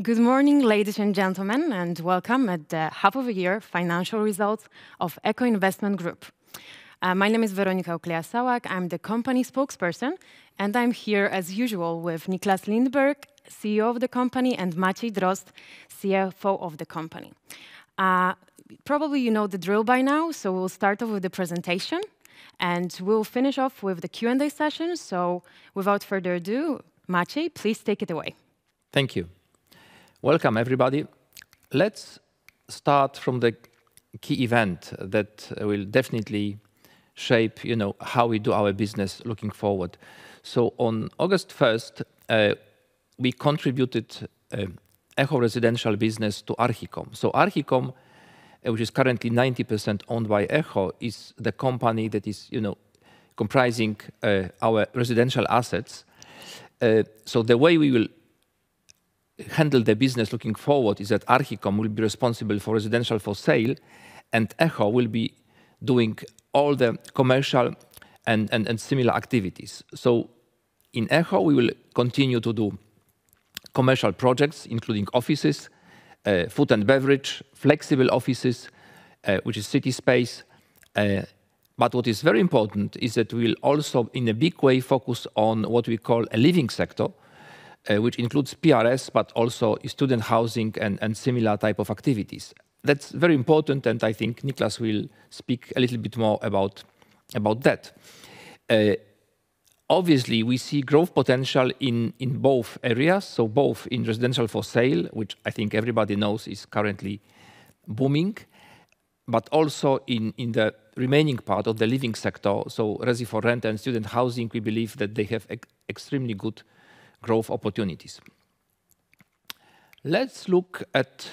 Good morning, ladies and gentlemen, and welcome at the half of a year financial results of Echo Investment Group. My name is Weronika Okleja-Sałak. I'm the company spokesperson, and I'm here as usual with Niklas Lindberg, CEO of the company, and Maciej Drozd, CFO of the company. Probably you know the drill by now, so we'll start off with the presentation, and we'll finish off with the Q&A session. So without further ado, Maciej, please take it away. Thank you. Welcome, everybody. Let's start from the key event that will definitely shape, how we do our business looking forward. So on August 1st, we contributed Echo residential business to Archicom. So Archicom, which is currently 90% owned by Echo, is the company that is, comprising our residential assets. So the way we will handle the business looking forward is that Archicom will be responsible for residential for sale, and Echo will be doing all the commercial and similar activities. So in Echo, we will continue to do commercial projects, including offices, food and beverage, flexible offices, which is city space. But what is very important is that we will also, in a big way, focus on what we call a living sector, which includes PRS, but also student housing and similar type of activities. That's very important, and I think Niklas will speak a little bit more about that. Obviously, we see growth potential in both areas, so both in residential for sale, which I think everybody knows is currently booming, but also in the remaining part of the living sector, so resi for rent and student housing. We believe that they have extremely good growth opportunities. Let's look at,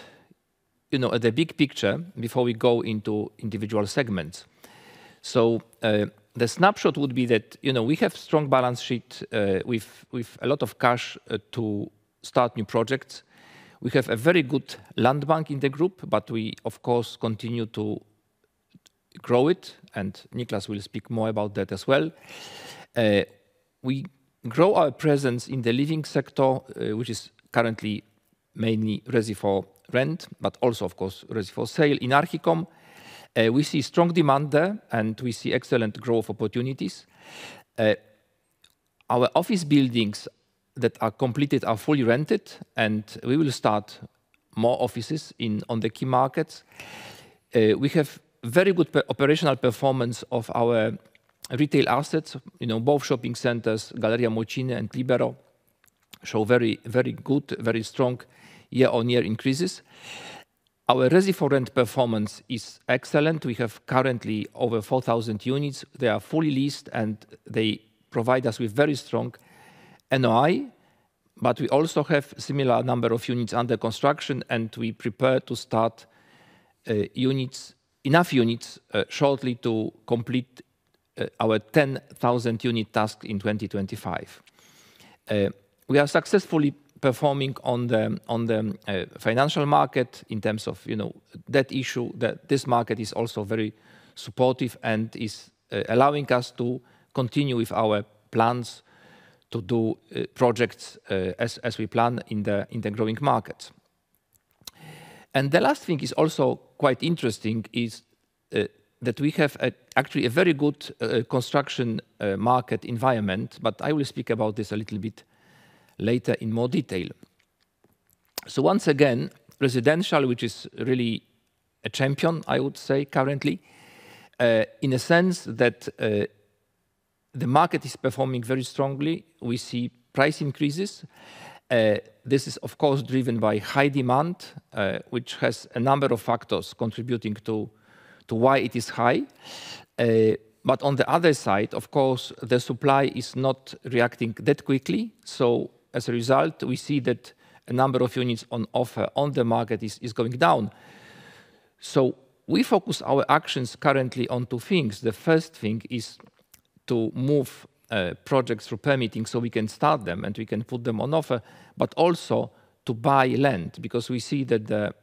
at the big picture before we go into individual segments. So the snapshot would be that we have strong balance sheet with a lot of cash to start new projects. We have a very good land bank in the group, but we of course continue to grow it, and Niklas will speak more about that as well. We grow our presence in the living sector, which is currently mainly resi for rent, but also, of course, resi for sale. In Archicom, we see strong demand there, and we see excellent growth opportunities. Our office buildings that are completed are fully rented, and we will start more offices on the key markets. We have very good operational performance of our retail assets, both shopping centers, Galeria Młociny and Libero, show very, very good, very strong year-on-year increases. Our resi for rent performance is excellent. We have currently over 4,000 units. They are fully leased, and they provide us with very strong NOI. But we also have similar number of units under construction, and we prepare to start enough units shortly to complete our 10,000 unit task in 2025. We are successfully performing on the financial market in terms of debt issue. That this market is also very supportive and is allowing us to continue with our plans to do projects as we plan in the growing markets. And the last thing is also quite interesting is that we have actually a very good construction market environment, but I will speak about this a little bit later in more detail. So once again, residential, which is really a champion, I would say, currently, in a sense that the market is performing very strongly. We see price increases. This is, of course, driven by high demand, which has a number of factors contributing to why it is high. But on the other side, of course, the supply is not reacting that quickly. So as a result, we see that a number of units on offer on the market is going down. So we focus our actions currently on two things. The first thing is to move projects through permitting so we can start them and we can put them on offer, but also to buy land, because we see that the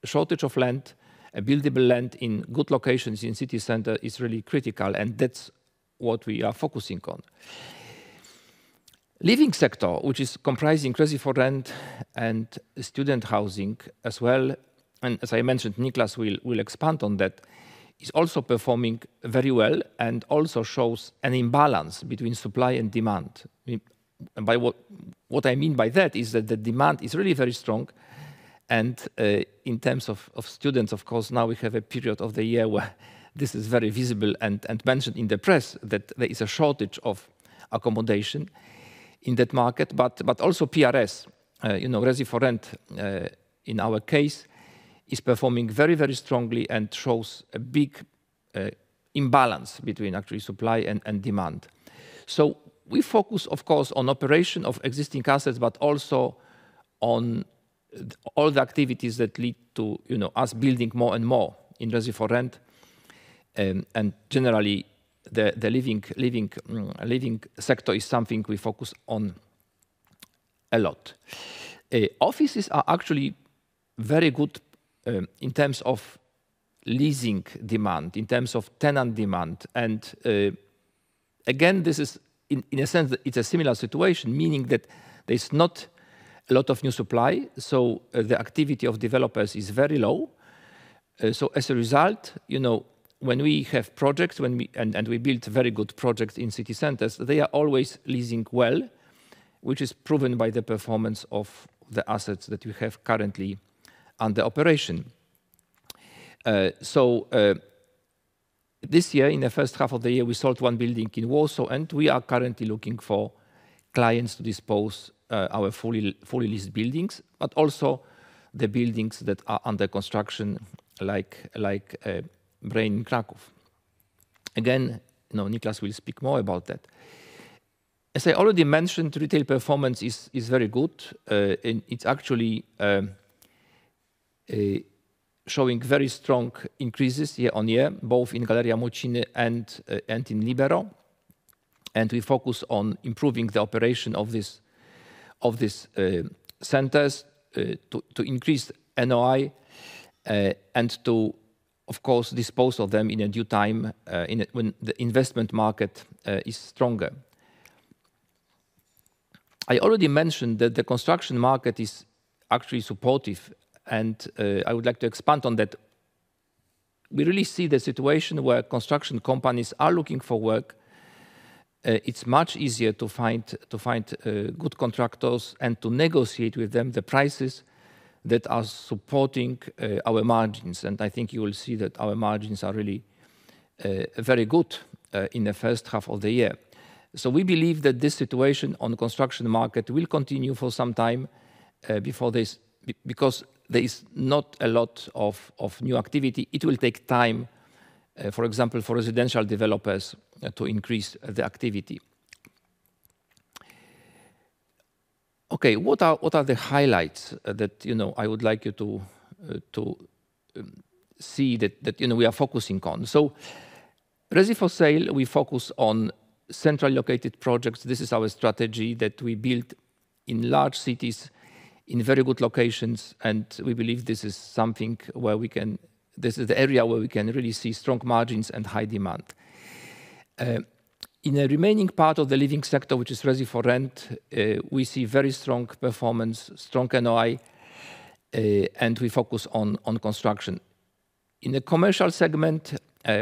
shortage of land, buildable land in good locations in city center is really critical, and that's what we are focusing on. Living sector, which is comprising Resi4Rent and student housing as well, and as I mentioned, Niklas will expand on that, is also performing very well and also shows an imbalance between supply and demand. And by what I mean by that is that the demand is really very strong. And in terms of students, of course, now we have a period of the year where this is very visible and mentioned in the press that there is a shortage of accommodation in that market, but also PRS, Resi4Rent in our case, is performing very, very strongly and shows a big imbalance between actually supply and demand. So we focus, of course, on operation of existing assets, but also on all the activities that lead to us building more and more in Resi4Rent, and generally the living sector is something we focus on a lot. Offices are actually very good in terms of leasing demand, in terms of tenant demand, and again, this is in a sense it's a similar situation, meaning that there's not a lot of new supply, so the activity of developers is very low. So as a result, when we have projects, and we build very good projects in city centers, they are always leasing well, which is proven by the performance of the assets that we have currently under operation. This year, in the first half of the year, we sold one building in Warsaw, and we are currently looking for clients to dispose our fully leased buildings, but also the buildings that are under construction, like Brain in Kraków. Again, Niklas will speak more about that. As I already mentioned, retail performance is very good. And it's actually showing very strong increases year on year, both in Galeria Młociny and in Libero. And we focus on improving the operation of these centers to increase NOI and to, of course, dispose of them in a due time when the investment market is stronger. I already mentioned that the construction market is actually supportive, and I would like to expand on that. We really see the situation where construction companies are looking for work. It's much easier to find good contractors and to negotiate with them the prices that are supporting our margins. And I think you will see that our margins are really very good in the first half of the year. So we believe that this situation on the construction market will continue for some time because there is not a lot of new activity. It will take time, for example, for residential developers to increase the activity. Okay, what are the highlights that I would like you to see that we are focusing on? So, Resi4Sale, we focus on centrally located projects. This is our strategy that we build in large cities, in very good locations, and we believe this is something where this is the area where we can really see strong margins and high demand. In the remaining part of the living sector, which is Resi4Rent, we see very strong performance, strong NOI, and we focus on construction. In the commercial segment,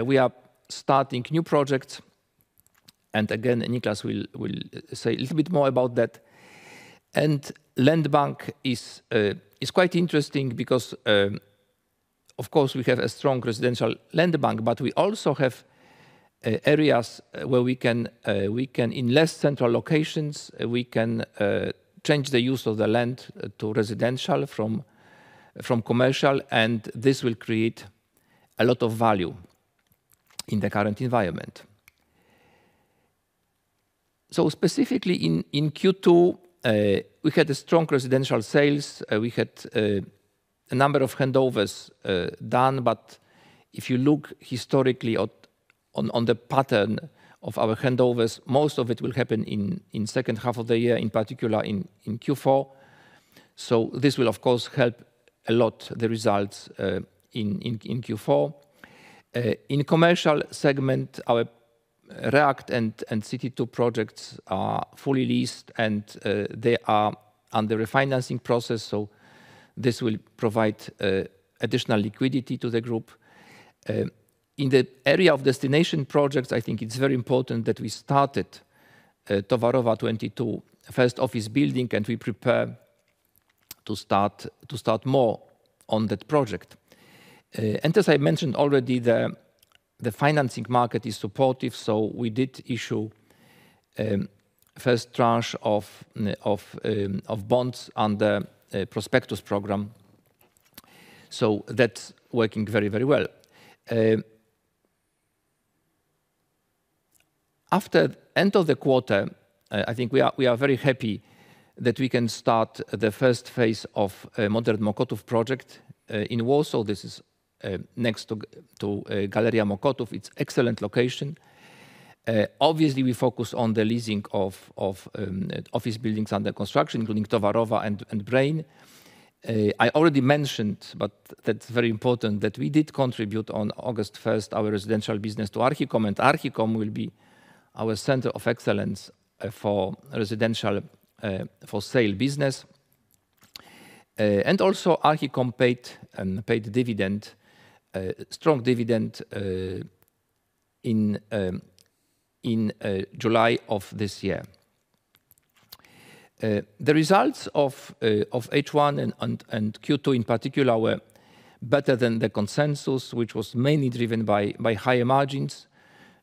we are starting new projects, and again, Niklas will say a little bit more about that. And Land Bank is quite interesting because, of course, we have a strong residential land bank, but we also have areas where we can in less central locations, we can change the use of the land to residential from commercial, and this will create a lot of value in the current environment. So specifically in Q2, we had a strong residential sales. We had a number of handovers done, but if you look historically on the pattern of our handovers, most of it will happen in second half of the year, in particular in Q4. So this will, of course, help a lot the results in Q4. In commercial segment, our React and City 2 projects are fully leased, and they are under refinancing process, so this will provide additional liquidity to the group. In the area of destination projects, I think it's very important that we started Towarowa 22 first office building, and we prepare to start more on that project. And as I mentioned already, the financing market is supportive, so we did issue first tranche of bonds under prospectus program. So that's working very, very well. After end of the quarter, I think we are very happy that we can start the first phase of Modern Mokotów project in Warsaw. This is next to Galeria Mokotów. It's excellent location. Obviously, we focus on the leasing of office buildings under construction, including Towarowa and Brain. I already mentioned, but that's very important, that we did contribute on August 1st our residential business to Archicom, and Archicom will be our center of excellence for residential for sale business. And also Archicom paid dividend, strong dividend in July of this year. The results of H1 and Q2 in particular were better than the consensus, which was mainly driven by higher margins.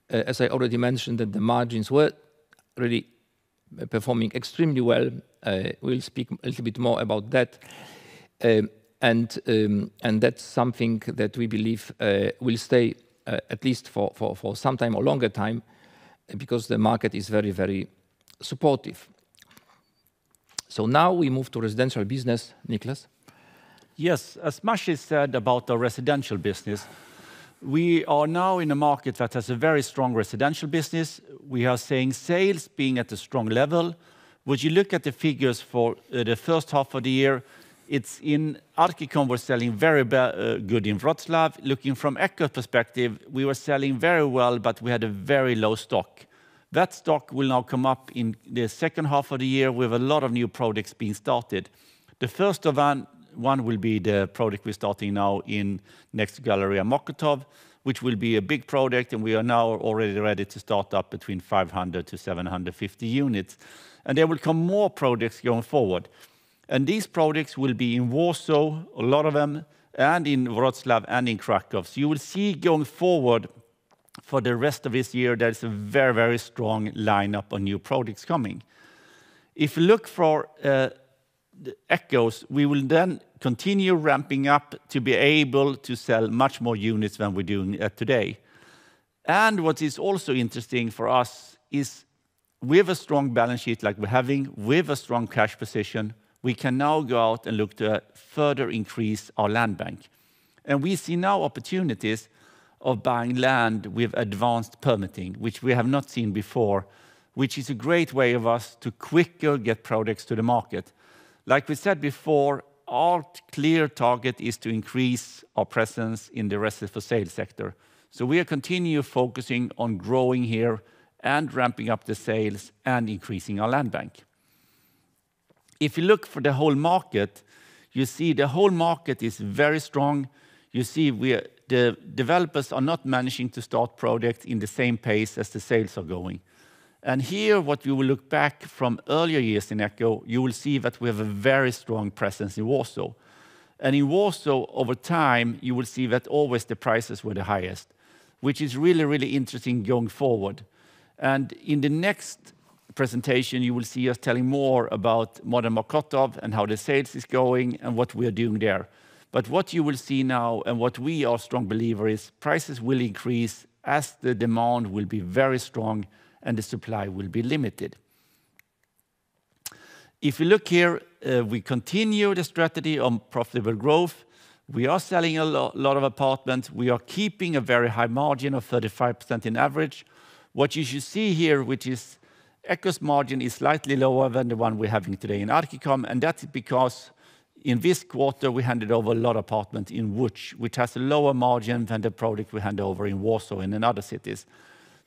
As I already mentioned, that the margins were really performing extremely well. We'll speak a little bit more about that. And that's something that we believe will stay at least for some time or longer time, because the market is very, very supportive. So now we move to residential business. Niklas? Yes, as Maciej said about the residential business, we are now in a market that has a very strong residential business. We are seeing sales being at a strong level. When you look at the figures for the first half of the year, it's in Archicom we're selling very good in Wrocław. Looking from Echo perspective, we were selling very well, but we had a very low stock. That stock will now come up in the second half of the year with a lot of new projects being started. The first of one will be the project we're starting now in next to Galeria Mokotów, which will be a big project, and we are now already ready to start up between 500 to 750 units. And there will come more projects going forward. And these projects will be in Warsaw, a lot of them, and in Wrocław and in Kraków. So you will see going forward for the rest of this year, there's a very, very strong lineup of new projects coming. If you look for the Echoes, we will then continue ramping up to be able to sell much more units than we're doing today. And what is also interesting for us is with a strong balance sheet like we're having, with a strong cash position, we can now go out and look to further increase our land bank. And we see now opportunities of buying land with advanced permitting, which we have not seen before, which is a great way of us to quicker get products to the market. Like we said before, our clear target is to increase our presence in the residential for sale sector. So we are continue focusing on growing here and ramping up the sales and increasing our land bank. If you look for the whole market, you see the whole market is very strong. You see the developers are not managing to start projects in the same pace as the sales are going. And here, what you will look back from earlier years in Echo, you will see that we have a very strong presence in Warsaw. And in Warsaw, over time, you will see that always the prices were the highest, which is really, really interesting going forward. And in the next presentation, you will see us telling more about Modern Mokotów and how the sales is going and what we are doing there. But what you will see now, and what we are strong believer is, prices will increase as the demand will be very strong and the supply will be limited. If you look here, we continue the strategy on profitable growth. We are selling a lot of apartments. We are keeping a very high margin of 35% in average. What you should see here, which is Echo's margin is slightly lower than the one we're having today in Archicom, and that's because in this quarter we handed over a lot of apartments in Łódź, which has a lower margin than the product we hand over in Warsaw and in other cities.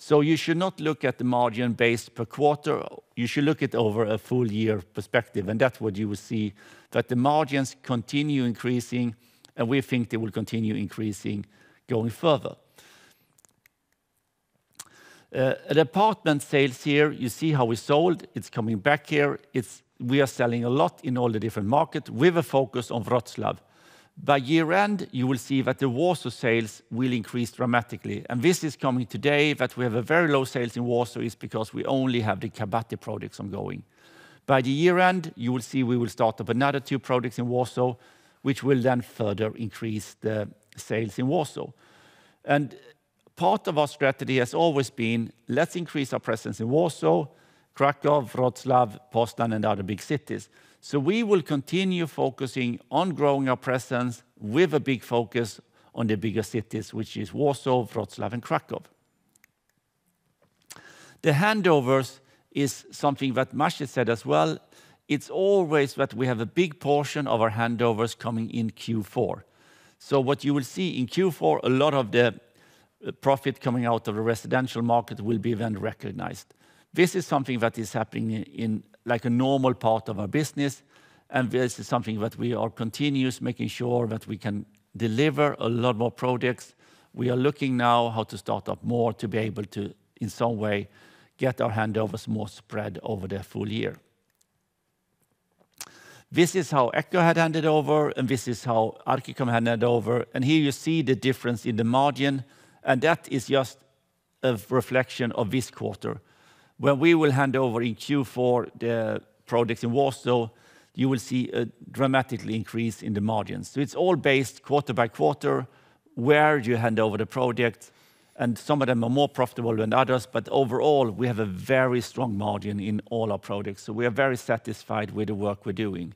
So you should not look at the margin based per quarter. You should look at over a full year perspective, and that's what you will see, that the margins continue increasing, and we think they will continue increasing going further. At apartment sales here, you see how we sold. It's coming back here. We are selling a lot in all the different markets with a focus on Wrocław. By year end, you will see that the Warsaw sales will increase dramatically. And this is coming today, that we have a very low sales in Warsaw is because we only have the Kabaty projects ongoing. By the year end, you will see we will start up another 2 projects in Warsaw, which will then further increase the sales in Warsaw. And part of our strategy has always been, let's increase our presence in Warsaw, Kraków, Wrocław, Poznań, and other big cities. So we will continue focusing on growing our presence with a big focus on the bigger cities, which is Warsaw, Wrocław, and Kraków. The handovers is something that Maciej said as well. It's always that we have a big portion of our handovers coming in Q4. So what you will see in Q4, a lot of the profit coming out of the residential market will be then recognized. This is something that is happening in like a normal part of our business, and this is something that we are continuous making sure that we can deliver a lot more projects. We are looking now how to start up more to be able to, in some way, get our handovers more spread over the full year. This is how Echo had handed over, and this is how Archicom handed over. And here you see the difference in the margin, and that is just a reflection of this quarter. When we will hand over in Q4 the projects in Warsaw, you will see a dramatically increase in the margins. So it's all based quarter by quarter, where you hand over the project, and some of them are more profitable than others, but overall, we have a very strong margin in all our projects. So we are very satisfied with the work we're doing.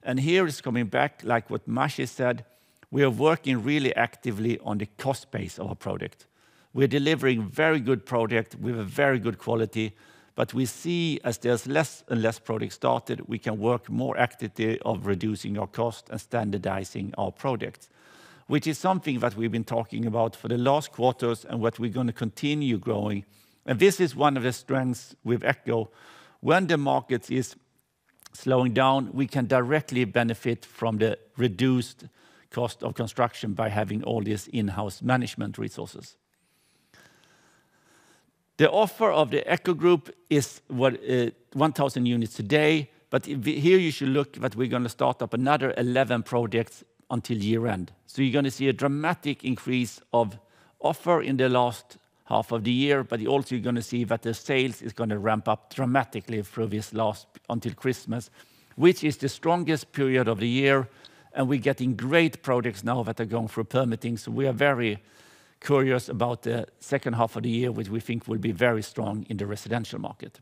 And here is coming back, like what Maciej said, we are working really actively on the cost base of our project. We're delivering very good project with a very good quality, but we see as there's less and less projects started, we can work more actively of reducing our cost and standardizing our projects, which is something that we've been talking about for the last quarters and what we're going to continue growing. And this is one of the strengths with Echo. When the market is slowing down, we can directly benefit from the reduced cost of construction by having all these in-house management resources. The offer of the Echo Group is 1,000 units today, but here you should look that we're going to start up another 11 projects until year end. So you're going to see a dramatic increase of offer in the last half of the year, but also you're going to see that the sales is going to ramp up dramatically through this until Christmas, which is the strongest period of the year, and we're getting great projects now that are going through permitting. So we are very curious about the second half of the year, which we think will be very strong in the residential market.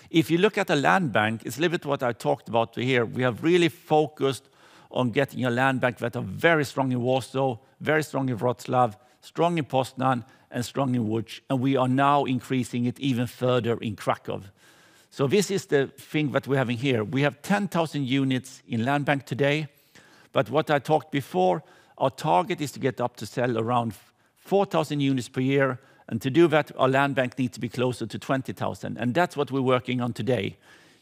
If you look at the land bank, it's a little bit what I talked about here. We have really focused on getting a land bank that are very strong in Warsaw, very strong in Wrocław, strong in Poznań, and strong in Łódź, and we are now increasing it even further in Kraków. So this is the thing that we're having here. We have 10,000 units in land bank today, but what I talked before, our target is to get up to sell around 4,000 units per year, and to do that, our land bank needs to be closer to 20,000, and that's what we're working on today.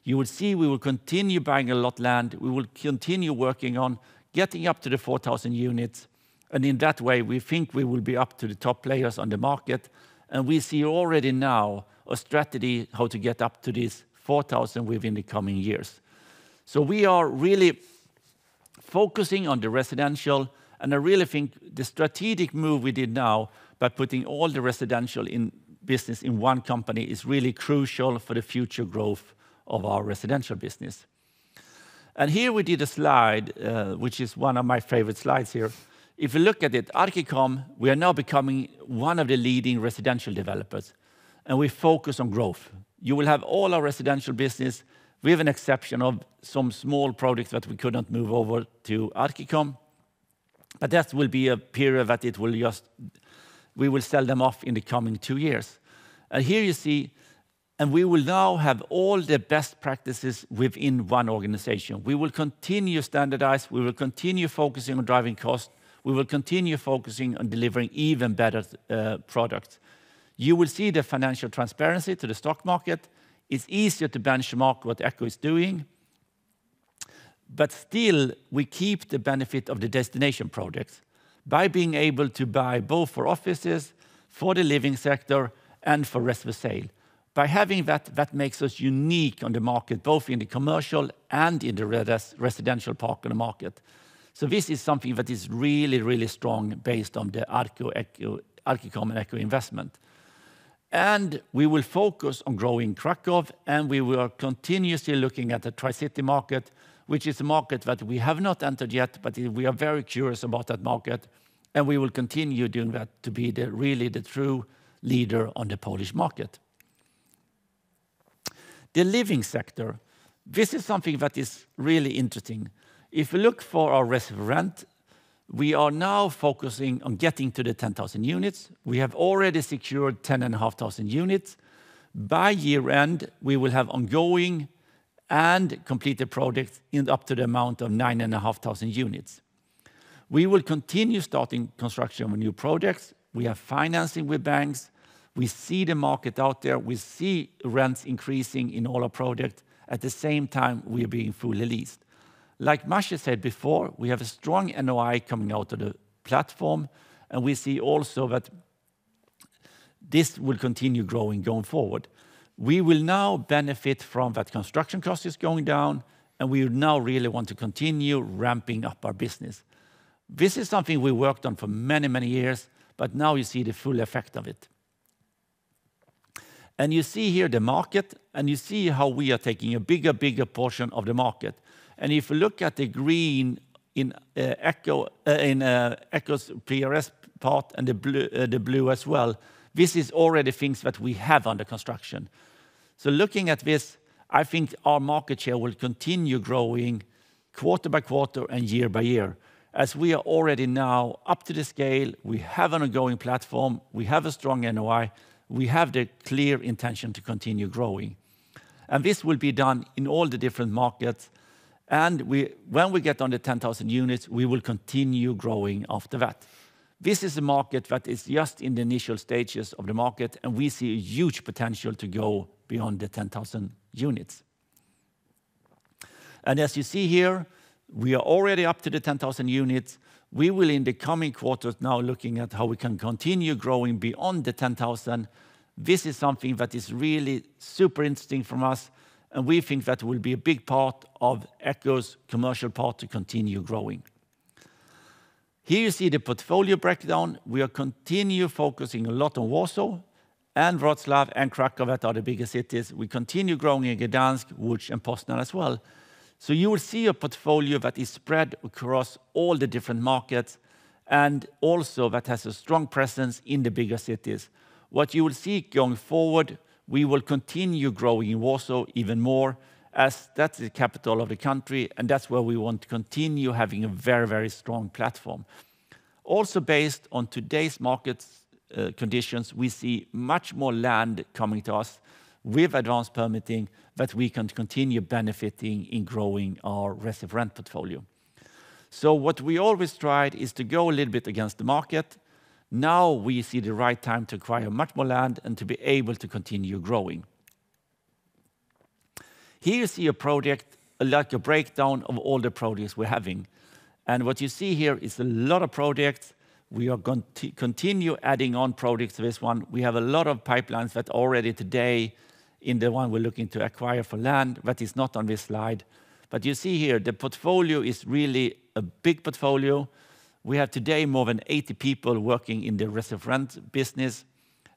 You will see we will continue buying a lot of land. We will continue working on getting up to the 4,000 units, and in that way, we think we will be up to the top players on the market, and we see already now a strategy how to get up to this 4,000 within the coming years. So we are really focusing on the residential, and I really think the strategic move we did now by putting all the residential in business in one company is really crucial for the future growth of our residential business. And here we did a slide, which is one of my favorite slides here. If you look at it, Archicom, we are now becoming one of the leading residential developers, and we focus on growth. You will have all our residential business, with an exception of some small projects that we could not move over to Archicom. But that will be a period that it will we will sell them off in the coming 2 years. And here you see, and we will now have all the best practices within one organization. We will continue standardize, we will continue focusing on driving cost, we will continue focusing on delivering even better products. You will see the financial transparency to the stock market. It's easier to benchmark what Echo is doing. But still, we keep the benefit of the destination projects by being able to buy both for offices, for the living sector, and for rest for sale. By having that makes us unique on the market, both in the commercial and in the residential part of the market. So this is something that is really, really strong based on the Archicom and Echo investment. And we will focus on growing Krakow, and we will continuously looking at the Tri-City market, which is a market that we have not entered yet, but we are very curious about that market, and we will continue doing that to be really the true leader on the Polish market. The living sector, this is something that is really interesting. If we look for our rent, we are now focusing on getting to the 10,000 units. We have already secured 10,500 units. By year end, we will have ongoing and completed projects up to the amount of 9,500 units. We will continue starting construction of new projects. We have financing with banks. We see the market out there. We see rents increasing in all our projects. At the same time, we are being fully leased. Like Maciej said before, we have a strong NOI coming out of the platform, and we see also that this will continue growing going forward. We will now benefit from that construction cost is going down, and we now really want to continue ramping up our business. This is something we worked on for many, many years, but now you see the full effect of it. And you see here the market, and you see how we are taking a bigger portion of the market. And if you look at the green in Echo's PRS part and the blue as well, this is already things that we have under construction. So looking at this, I think our market share will continue growing quarter by quarter and year by year. As we are already now up to the scale, we have an ongoing platform, we have a strong NOI, we have the clear intention to continue growing. And this will be done in all the different markets. And when we get on the 10,000 units, we will continue growing after that. This is a market that is just in the initial stages of the market, and we see a huge potential to go beyond the 10,000 units. And as you see here, we are already up to the 10,000 units. We will, in the coming quarters, now looking at how we can continue growing beyond the 10,000. This is something that is really super interesting from us, and we think that will be a big part of Echo's commercial part to continue growing. Here you see the portfolio breakdown. We are continue focusing a lot on Warsaw and Wrocław and Krakow, that are the biggest cities. We continue growing in Gdansk, Łódź, and Poznań as well. So you will see a portfolio that is spread across all the different markets, and also that has a strong presence in the bigger cities. What you will see going forward, we will continue growing in Warsaw even more, as that's the capital of the country, and that's where we want to continue having a very, very strong platform. Also based on today's market conditions, we see much more land coming to us with advanced permitting that we can continue benefiting in growing our residential rent portfolio. So what we always tried is to go a little bit against the market. Now we see the right time to acquire much more land and to be able to continue growing. Here you see a project, like a breakdown of all the projects we're having. And what you see here is a lot of projects. We are going to continue adding on projects to this one. We have a lot of pipelines that already today in the one we're looking to acquire for land, that is not on this slide. But you see here, the portfolio is really a big portfolio. We have today more than 80 people working in the residential rent business,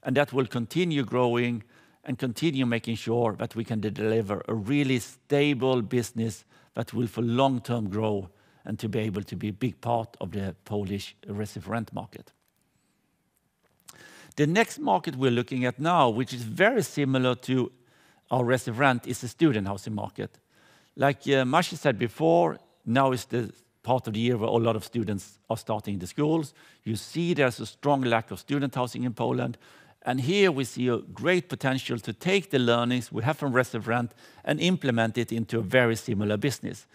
and that will continue growing and continue making sure that we can deliver a really stable business that will for long-term grow and to be able to be a big part of the Polish residential rent market. The next market we're looking at now, which is very similar to our residential rent, is the student housing market. Like Maciej said before, now is the part of the year where a lot of students are starting the schools. You see there's a strong lack of student housing in Poland. And here we see a great potential to take the learnings we have from residential rent and implement it into a very similar business.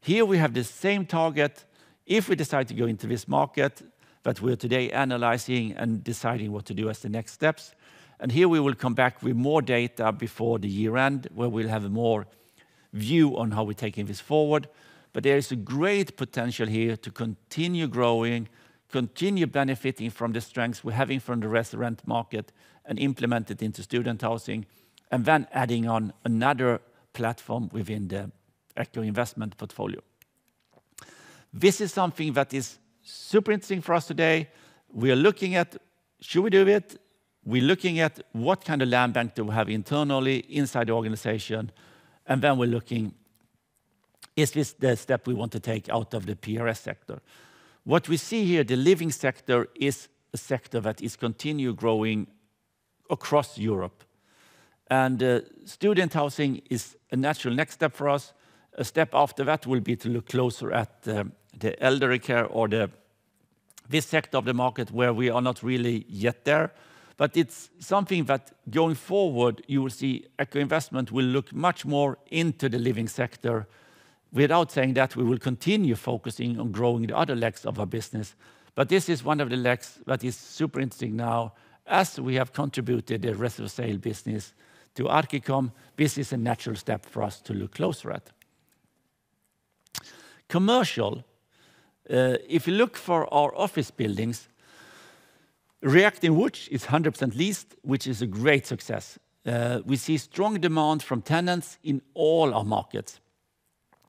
Here we have the same target. If we decide to go into this market that we're today analyzing and deciding what to do as the next steps, And here we will come back with more data before the year end, where we'll have a more view on how we're taking this forward. But there is a great potential here to continue growing, continue benefiting from the strengths we're having from the resident market and implement it into student housing, and then adding on another platform within the Echo investment portfolio. This is something that is super interesting for us today. We are looking at, should we do it? We're looking at what kind of land bank do we have internally inside the organization, and then we're looking, is this the step we want to take out of the PRS sector? What we see here, the living sector is a sector that is continue growing across Europe. And student housing is a natural next step for us. A step after that will be to look closer at the elderly care or this sector of the market where we are not really yet there. But it's something that going forward, you will see Echo Investment will look much more into the living sector. Without saying that, we will continue focusing on growing the other legs of our business. But this is one of the legs that is super interesting now. As we have contributed the rest of the sale business to Archicom, this is a natural step for us to look closer at. Commercial, if you look for our office buildings, React in Łódź is 100% leased, which is a great success. We see strong demand from tenants in all our markets.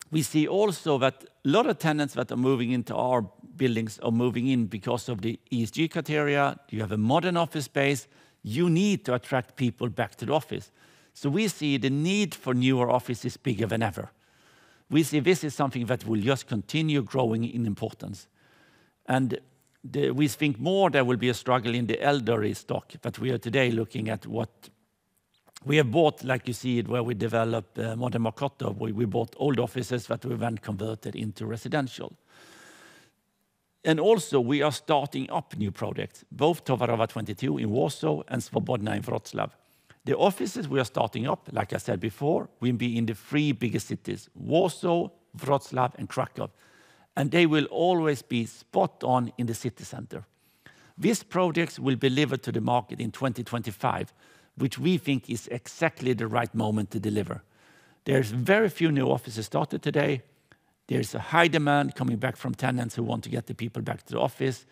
We see also that a lot of tenants that are moving into our buildings are moving in because of the ESG criteria. You have a modern office space. You need to attract people back to the office. So we see the need for newer offices bigger than ever. We see this is something that will just continue growing in importance. And we think more there will be a struggle in the elderly stock, but we are today looking at what we have bought, like you see it, where we develop Modern Makoto, where we bought old offices that we then converted into residential. And also we are starting up new projects, both Towarowa 22 in Warsaw and Swobodna in Wrocław. The offices we are starting up, like I said before, will be in the three biggest cities, Warsaw, Wrocław, and Krakow. And they will always be spot on in the city center. These projects will be delivered to the market in 2025, which we think is exactly the right moment to deliver. There's very few new offices started today. There's a high demand coming back from tenants who want to get the people back to the office.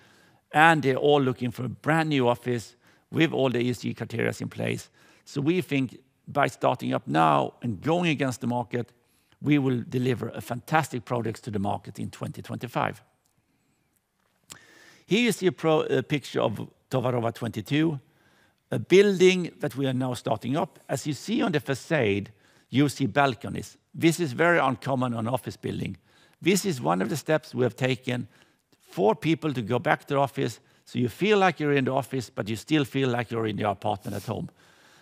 And they're all looking for a brand new office with all the ESG criteria in place. So we think by starting up now and going against the market, we will deliver a fantastic projects to the market in 2025. Here you see a picture of Towarowa 22, a building that we are now starting up. As you see on the facade, you see balconies. This is very uncommon on an office building. This is one of the steps we have taken for people to go back to the office, so you feel like you're in the office, but you still feel like you're in your apartment at home.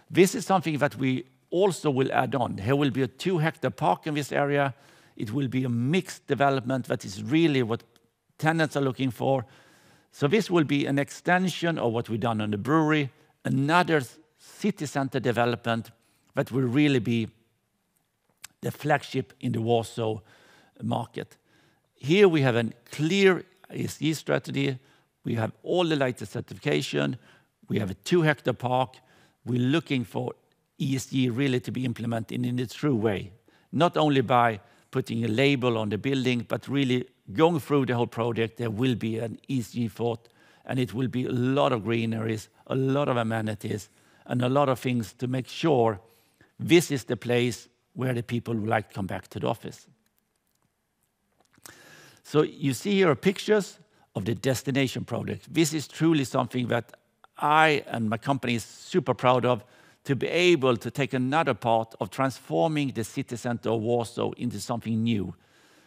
This is something that we also will add on. There will be a 2-hectare park in this area. It will be a mixed development that is really what tenants are looking for. So this will be an extension of what we've done on the brewery, another city center development that will really be the flagship in the Warsaw market. Here we have a clear ESG strategy. We have all the latest certification. We have a 2-hectare park. We're looking for ESG really to be implemented in a true way, not only by putting a label on the building, but really going through the whole project. There will be an ESG thought, and it will be a lot of greeneries, a lot of amenities, and a lot of things to make sure this is the place where the people would like to come back to the office. So you see here pictures of the destination project. This is truly something that I and my company is super proud of, to be able to take another part of transforming the city center of Warsaw into something new,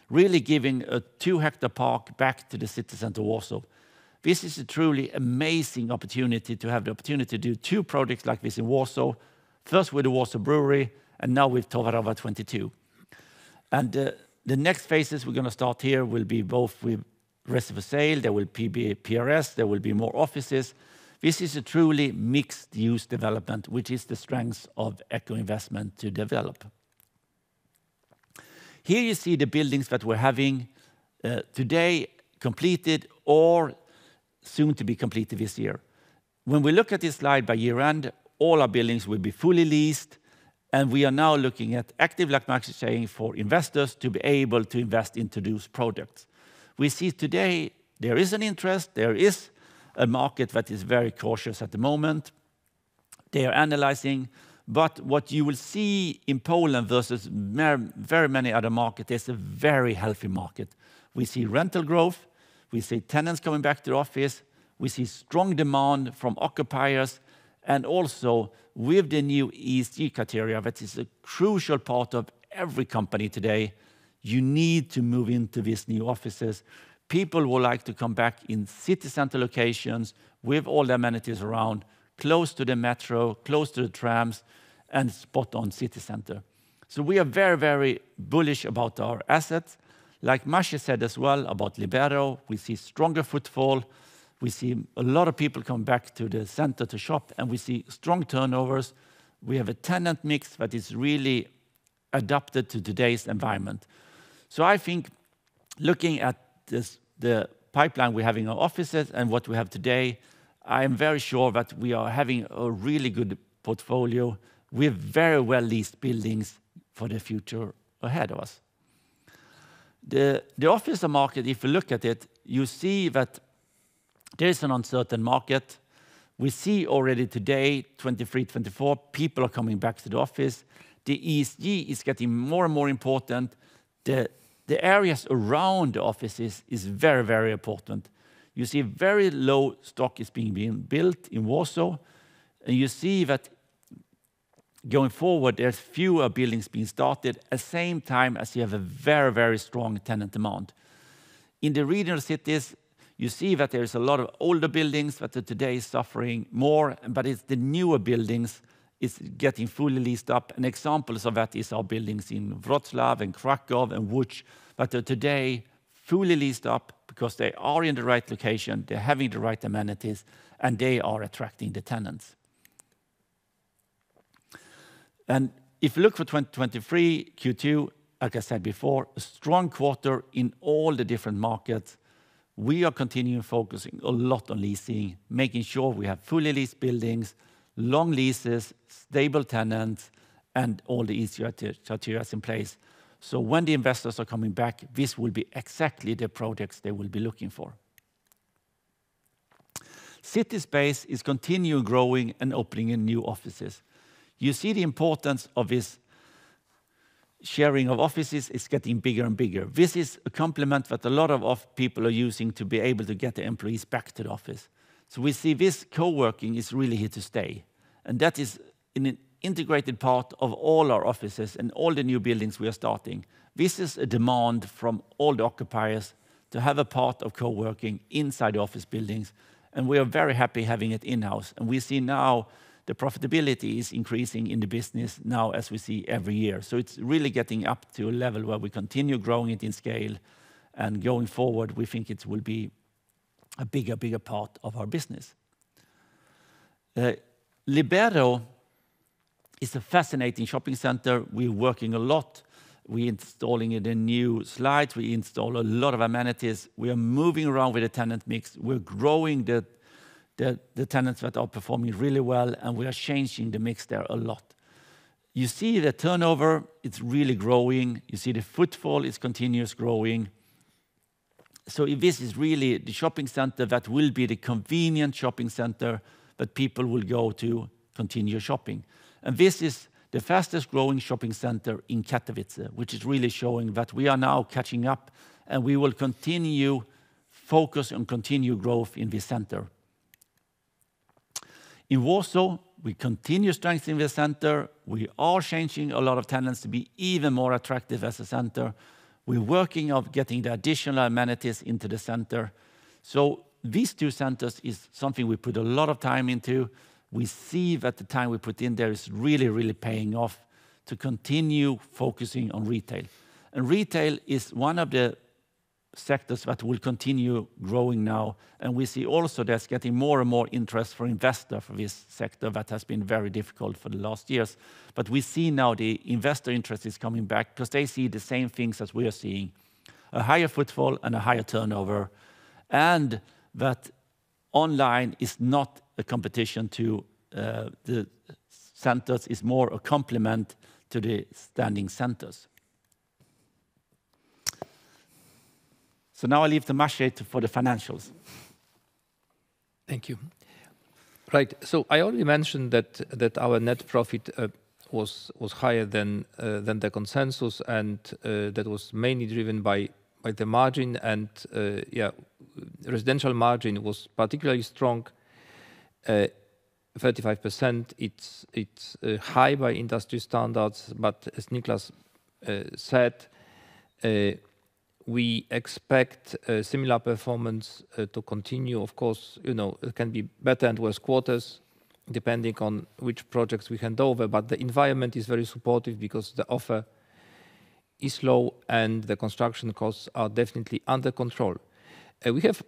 really giving a 2-hectare park back to the city center of Warsaw. This is a truly amazing opportunity to have the opportunity to do 2 projects like this in Warsaw, first with the Warsaw Brewery and now with Towarowa 22. And the next phases we're going to start here will be both with rest for sale, there will be PRS, there will be more offices. This is a truly mixed-use development, which is the strength of Echo Investment to develop. Here you see the buildings that we're having today completed or soon to be completed this year. When we look at this slide by year end, all our buildings will be fully leased, and we are now looking at active, like Max is saying, for investors to be able to invest into those products. We see today there is an interest, there is a market that is very cautious at the moment. They are analyzing, but what you will see in Poland versus very many other markets is a very healthy market. We see rental growth, we see tenants coming back to the office, we see strong demand from occupiers, and also with the new ESG criteria, that is a crucial part of every company today, you need to move into these new offices. People would like to come back in city center locations with all the amenities around, close to the metro, close to the trams, and spot on city center. So we are very, very bullish about our assets. Like Maciej said as well about Libero, we see stronger footfall. We see a lot of people come back to the center to shop, and we see strong turnovers. We have a tenant mix that is really adapted to today's environment. So I think looking at the pipeline we have in our offices and what we have today, I am very sure that we are having a really good portfolio with very well leased buildings for the future ahead of us. The office market, if you look at it, you see that there is an uncertain market. We see already today, 23, 24, people are coming back to the office. The ESG is getting more and more important. The areas around the offices is very, very important. You see very low stock is being built in Warsaw, and you see that going forward, there's fewer buildings being started at the same time as you have a very, very strong tenant demand. In the regional cities, you see that there's a lot of older buildings that are today suffering more, but it's the newer buildings is getting fully leased up. And examples of that is our buildings in Wrocław and Krakow and Łódź that are today fully leased up because they are in the right location, they're having the right amenities, and they are attracting the tenants. And if you look for 2023, Q2, like I said before, a strong quarter in all the different markets. We are continuing focusing a lot on leasing, making sure we have fully leased buildings, long leases, stable tenants, and all the ESG criteria in place. So when the investors are coming back, this will be exactly the projects they will be looking for. CitySpace is continuing growing and opening in new offices. You see the importance of this sharing of offices is getting bigger and bigger. This is a complement that a lot of people are using to be able to get the employees back to the office. So we see this co-working is really here to stay. And that is an integrated part of all our offices and all the new buildings we are starting. This is a demand from all the occupiers to have a part of co-working inside the office buildings. And we are very happy having it in-house. And we see now the profitability is increasing in the business now as we see every year. So it's really getting up to a level where we continue growing it in scale. And going forward, we think it will be a bigger part of our business. Libero is a fascinating shopping center. We're working a lot. We're installing a new slides. We install a lot of amenities. We are moving around with the tenant mix. We're growing the tenants that are performing really well, and we are changing the mix there a lot. You see the turnover, it's really growing. You see the footfall is continuous growing. So this is really the shopping center that will be the convenient shopping center that people will go to continue shopping. And this is the fastest growing shopping center in Katowice, which is really showing that we are now catching up, and we will continue focus on continued growth in this center. In Warsaw, we continue strengthening the center. We are changing a lot of tenants to be even more attractive as a center. We're working on getting the additional amenities into the center. So these two centers is something we put a lot of time into. We see that the time we put in there is really, really paying off to continue focusing on retail. And retail is one of the sectors that will continue growing now. And we see also there's getting more and more interest for investors for this sector that has been very difficult for the last years. But we see now the investor interest is coming back because they see the same things as we are seeing. A higher footfall and a higher turnover. And that online is not a competition to the centers is more a complement to the standing centers. So now I leave to Maciej for the financials. Thank you. Right. So I already mentioned that our net profit was higher than the consensus, and that was mainly driven by the margin, and residential margin was particularly strong. 35%. It's high by industry standards, but as Niklas said, we expect similar performance to continue. Of course, it can be better and worse quarters depending on which projects we hand over, but the environment is very supportive because the offer is low and the construction costs are definitely under control. We have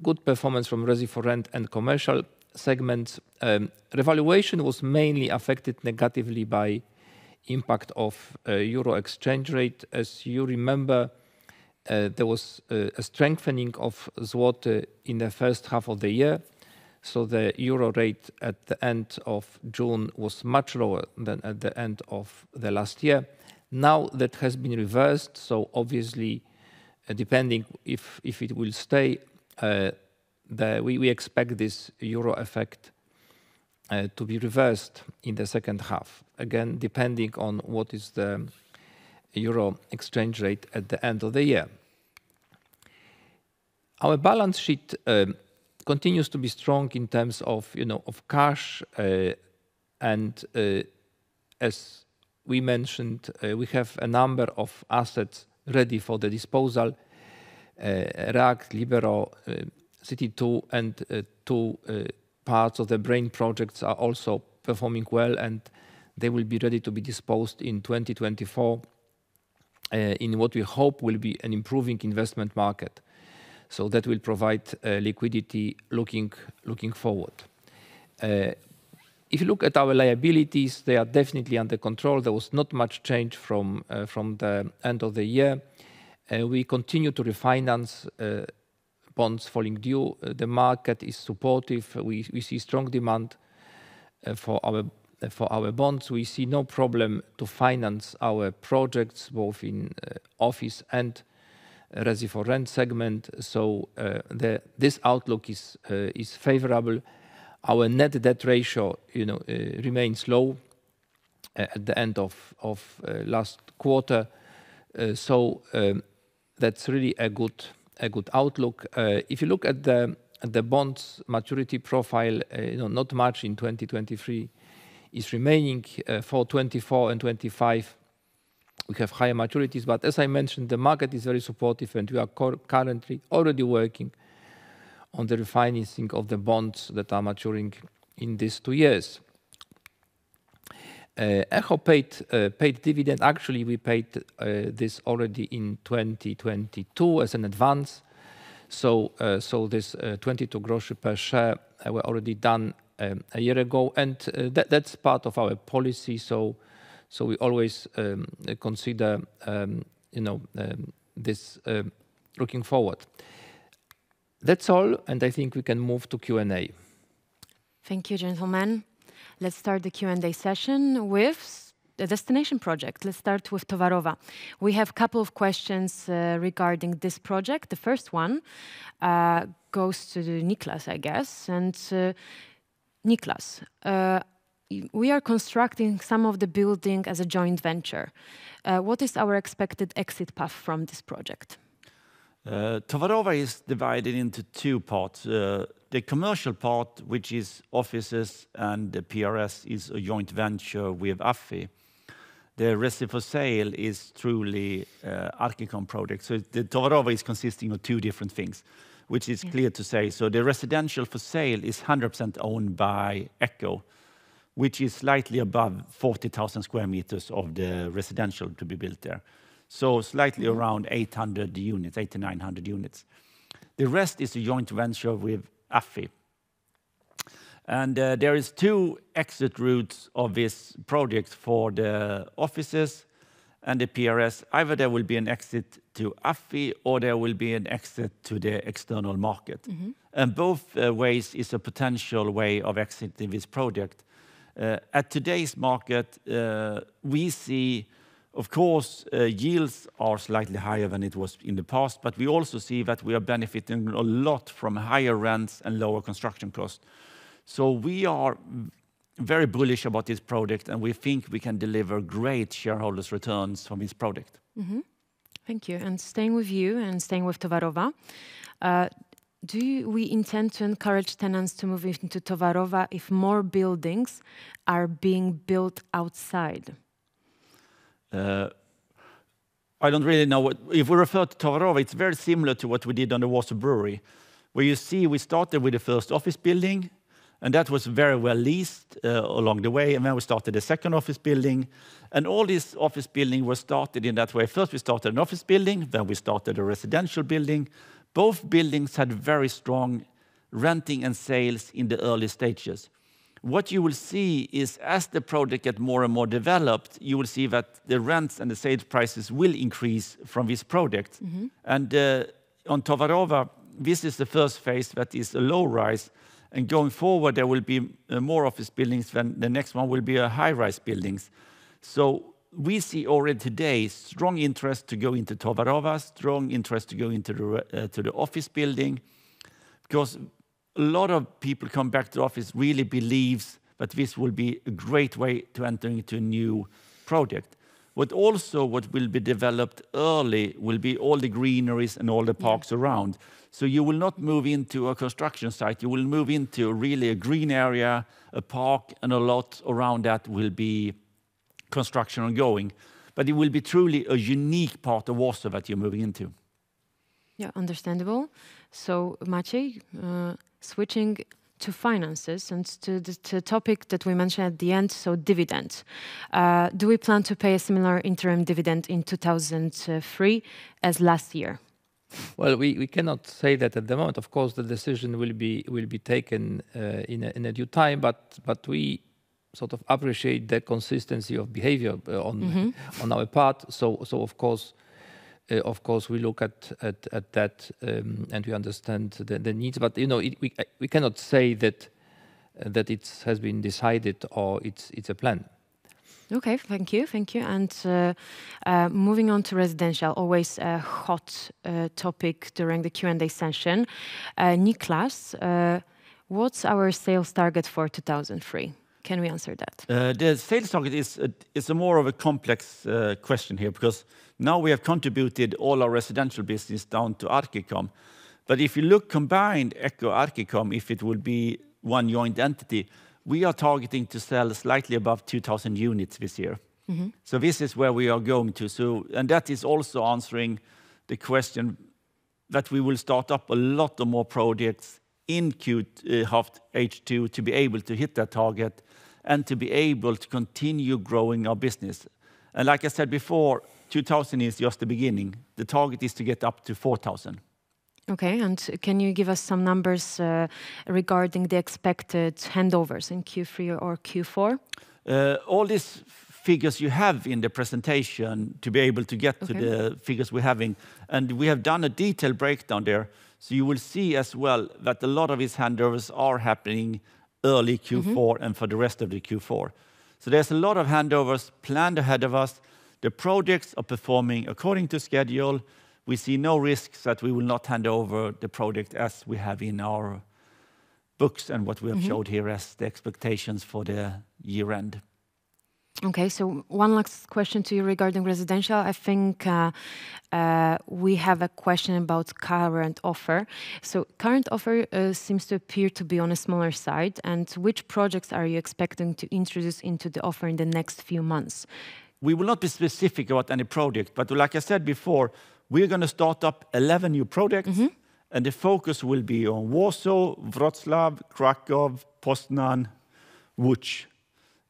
good performance from Resi4Rent and commercial segments. Revaluation was mainly affected negatively by impact of euro exchange rate. As you remember, there was a strengthening of zloty in the first half of the year. So the euro rate at the end of June was much lower than at the end of the last year. Now that has been reversed. So obviously, depending if it will stay, we expect this euro effect to be reversed in the second half. Again, depending on what is the euro exchange rate at the end of the year. Our balance sheet continues to be strong in terms of cash, and as we mentioned, we have a number of assets ready for the disposal. React, Libero, City 2, and two parts of the Brain projects are also performing well, and they will be ready to be disposed in 2024 in what we hope will be an improving investment market. So that will provide liquidity looking forward. If you look at our liabilities, they are definitely under control. There was not much change from the end of the year. We continue to refinance bonds falling due. The market is supportive. We see strong demand for our bonds. We see no problem to finance our projects, both in office and Resi4Rent segment. So this outlook is favorable. Our net debt ratio, remains low at the end of last quarter. So that's really a good outlook. If you look at the bonds maturity profile, not much in 2023 is remaining. For 24 and 25, we have higher maturities. But as I mentioned, the market is very supportive, and we are currently already working on the refinancing of the bonds that are maturing in these 2 years. Echo paid dividend. Actually, we paid this already in 2022 as an advance. So this 22 groszy per share were already done a year ago, and that's part of our policy. So we always consider this looking forward. That's all, and I think we can move to Q&A. Thank you, gentlemen. Let's start the Q&A session with the destination project. Let's start with Towarowa. We have a couple of questions regarding this project. The first one goes to Niklas, I guess. And Niklas, we are constructing some of the building as a joint venture. What is our expected exit path from this project? Towarowa is divided into 2 parts. The commercial part, which is offices and the PRS, is a joint venture with AFI. The Resi4Sale is truly Archicom project. So the Towarowa is consisting of 2 different things, which is clear to say. So the residential for sale is 100% owned by Echo, which is slightly above 40,000 square meters of the residential to be built there. So slightly around 800 units, 800-900 units. The rest is a joint venture with AFI. And there is 2 exit routes of this project for the offices and the PRS, either there will be an exit to AFI or there will be an exit to the external market. And both ways is a potential way of exiting this project. At today's market, we see, of course, yields are slightly higher than it was in the past, but we also see that we are benefiting a lot from higher rents and lower construction costs. So we are very bullish about this project, and we think we can deliver great shareholders' returns from this project. Thank you. And staying with you and staying with Towarowa, do we intend to encourage tenants to move into Towarowa if more buildings are being built outside? I don't really know what. If we refer to Towarowa, it's very similar to what we did on the Warsaw Brewery, where you see we started with the first office building, and that was very well leased along the way. And then we started the second office building. And all these office buildings were started in that way. First, we started an office building. Then we started a residential building. Both buildings had very strong renting and sales in the early stages. What you will see is as the project gets more and more developed, you will see that the rents and the sales prices will increase from this project. And on Towarowa, this is the first phase that is a low rise. And going forward, there will be more office buildings, then the next one will be a high-rise buildings. So we see already today strong interest to go into Towarowa, strong interest to go into the office building, because a lot of people come back to the office really believes that this will be a great way to enter into a new project. What will be developed early will be all the greeneries and all the parks around. So you will not move into a construction site. You will move into really a green area, a park, and a lot around that will be construction ongoing. But it will be truly a unique part of Warsaw that you're moving into. Yeah, understandable. So Maciej, switching to finances and to the topic that we mentioned at the end, so dividends. Do we plan to pay a similar interim dividend in 2003 as last year? Well, we cannot say that at the moment. Of course, the decision will be taken in a due time, but we sort of appreciate the consistency of behavior on our part. So of course, we look at that and we understand the needs. But we cannot say that it has been decided or it's a plan. Okay, thank you. And moving on to residential, always a hot topic during the Q&A session. Niklas, what's our sales target for 2003? Can we answer that? The sales target is a more of a complex question here, because now we have contributed all our residential business down to Archicom. But if you look combined Echo Archicom, if it would be one joint entity, we are targeting to sell slightly above 2,000 units this year. So this is where we are going to. And that is also answering the question that we will start up a lot of more projects in H2 to be able to hit that target and to be able to continue growing our business. And like I said before, 2,000 is just the beginning. The target is to get up to 4,000. Okay, and can you give us some numbers regarding the expected handovers in Q3 or Q4? All these figures you have in the presentation to be able to get to the figures we're having. And we have done a detailed breakdown there. So you will see as well that a lot of these handovers are happening early Q4 and for the rest of the Q4. So there's a lot of handovers planned ahead of us. The projects are performing according to schedule. We see no risks that we will not hand over the project as we have in our books and what we have showed here as the expectations for the year end. Okay, so one last question to you regarding residential. I think we have a question about current offer. So current offer seems to appear to be on a smaller side. And which projects are you expecting to introduce into the offer in the next few months? We will not be specific about any project, but like I said before, we're going to start up 11 new projects, and the focus will be on Warsaw, Wrocław, Kraków, Poznan, Łódź.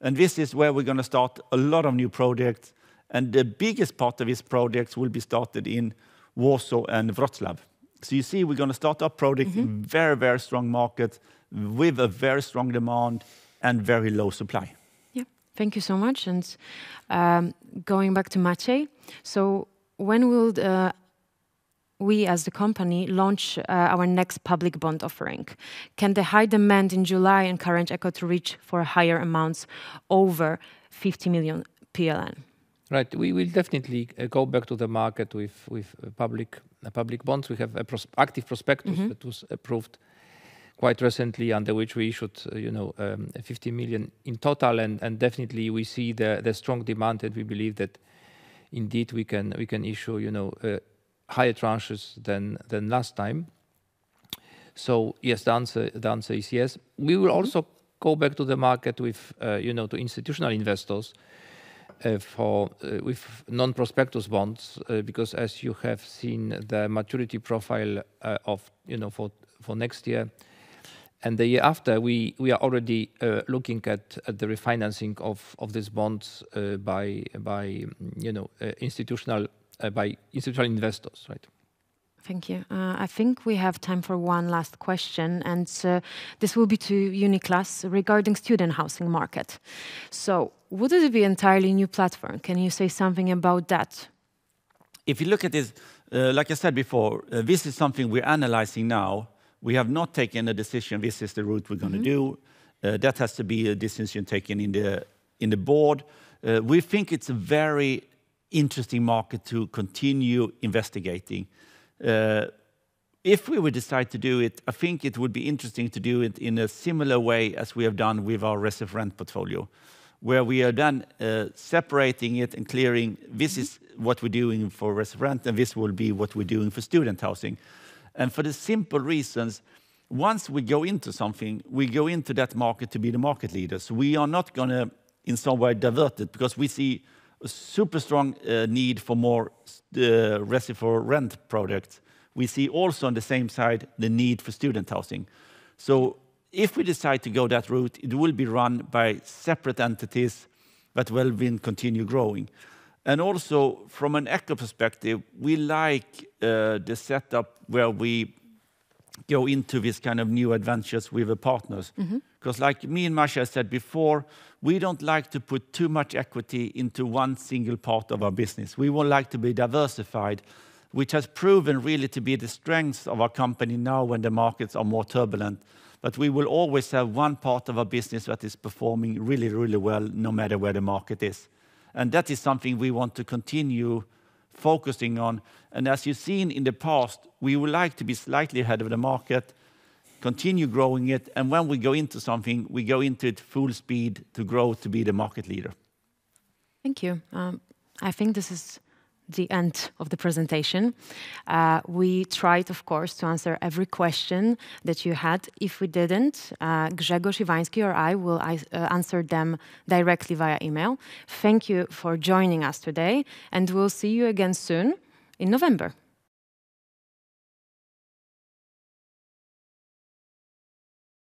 And this is where we're going to start a lot of new projects, and the biggest part of these projects will be started in Warsaw and Wrocław. So you see, we're going to start up projects in very, very strong markets with a very strong demand and very low supply. Thank you so much. And going back to Maciej, so when will we as the company launch our next public bond offering? Can the high demand in July encourage Echo to reach for higher amounts over 50 million PLN? Right. We will definitely go back to the market with public bonds. We have a active prospectus that was approved quite recently, under which we issued 50 million in total, and definitely we see the strong demand, and we believe that indeed we can issue higher tranches than last time. So yes, the answer is yes. We will also go back to the market with to institutional investors with non-prospectus bonds, because as you have seen the maturity profile of for next year and the year after, we are already looking at the refinancing of these bonds by institutional investors, right? Thank you. I think we have time for one last question, and this will be to Uniclass regarding student housing market. So, would it be entirely new platform? Can you say something about that? If you look at this, like I said before, this is something we're analyzing now. We have not taken a decision. This is the route we're going to do. That has to be a decision taken in the board. We think it's a very interesting market to continue investigating. If we would decide to do it, I think it would be interesting to do it in a similar way as we have done with our Resi for Rent portfolio, where we are then separating it and clearing, this is what we're doing for Resi for Rent, and this will be what we're doing for student housing. And for the simple reasons, once we go into something, we go into that market to be the market leader. So we are not going to in some way divert it, because we see a super strong need for more Resi for Rent products. We see also on the same side the need for student housing. So if we decide to go that route, it will be run by separate entities that will then continue growing. And also from an Echo perspective, we like the setup where we go into this kind of new adventures with the partners. Because like me and Masha said before, we don't like to put too much equity into one single part of our business. We would like to be diversified, which has proven really to be the strength of our company now when the markets are more turbulent. But we will always have one part of our business that is performing really, really well, no matter where the market is. And that is something we want to continue focusing on. And as you've seen in the past, we would like to be slightly ahead of the market, continue growing it, and when we go into something, we go into it full speed to grow to be the market leader. Thank you. I think this is the end of the presentation. We tried, of course, to answer every question that you had. If we didn't, Grzegorz Iwański or I will answer them directly via email. Thank you for joining us today, and we'll see you again soon in November.